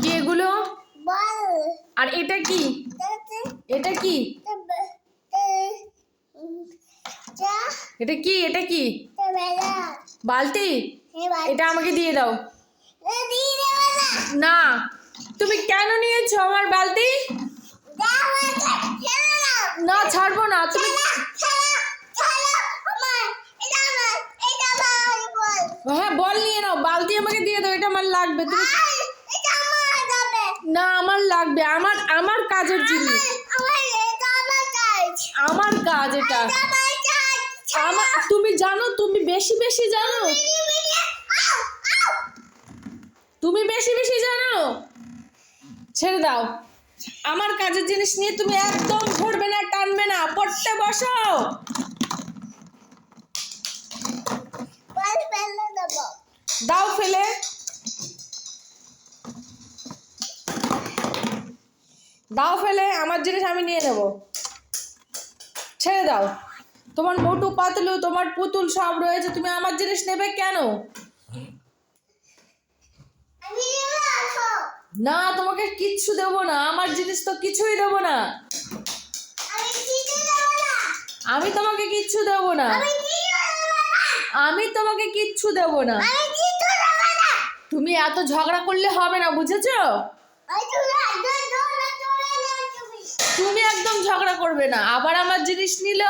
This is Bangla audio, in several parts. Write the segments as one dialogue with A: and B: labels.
A: কি এগুলো? আর এটা কি? এটা কি? এটা কি? এটা কি? বালতি? এটা আমাকে দিয়ে দাও। না, তুমি কেন নিয়েছো আমার বালতি? না, ছাড়বো না। তুমি হ্যাঁ, বল নিয়ে নাও। বালতি আমাকে দিয়ে দাও, এটা আমার লাগবে। তুমি না, আমার লাগবে। আমার কাজের জিনিস, আমার কাজ এটা। তুমি জানো, তুমি বেশি বেশি জানো, তুমি বেশি বেশি জানো। ছেড়ে দাও। আমার কাজের জিনিস নিয়ে তুমি একদম ধরবে না, টানবে না। পড়তে বসো। দাও ফেলে। দাও ফেলে। আমার জিনিস আমি নিয়ে নেব। ছেড়ে দাও। তোমার মোটু পাতলু, তোমার পুতুল সব রয়েছে, তুমি আমার জিনিস নেবে কেন? না, তোমাকে কিচ্ছু দেবো না। আমার জিনিস তো কিছুই দেবো না। আমি তোমাকে কিচ্ছু দেবো না। আমি তোমাকে কিচ্ছু দেবো না। তুমি এত ঝগড়া করলে হবে না, বুঝেছো? তুমি একদম ঝগড়া করবে না। আবার আমার জিনিস নিল,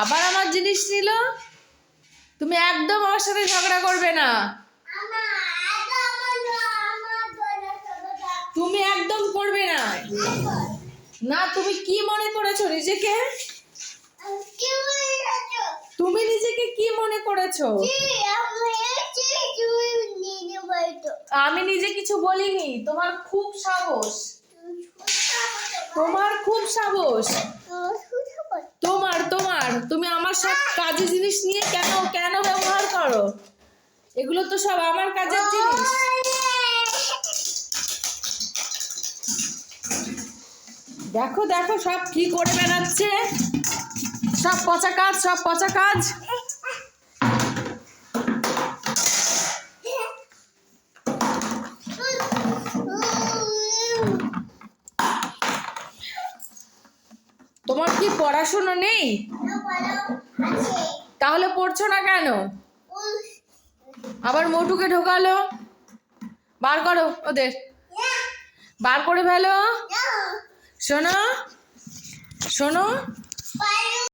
A: আবার আমার জিনিস নিল। তুমি একদম আমার সাথে ঝগড়া করবে না। তুমি একদম করবে না। না, তুমি কি মনে করেছো নিজেকে? তুমি নিজেকে কি মনে করেছো? আমি নিজে কিছু বলিনি। তোমার খুব সাহস, তোমার খুব সাহস। তোমার তুমি আমার সব কাজের জিনিস নিয়ে কেন কেন ব্যবহার করো? এগুলো তো সব আমার কাজের জিনিস। দেখো দেখো, সব কি করে বেড়াচ্ছে। সব পচা কাজ, সব পচা কাজ। তোমার কি পড়াশোনা নেই? তাহলে পড়ছো না কেন? আবার মোটুকে ঢোকালো। বার করো ওদের, বার করে ফেলো। শোনো শোনো,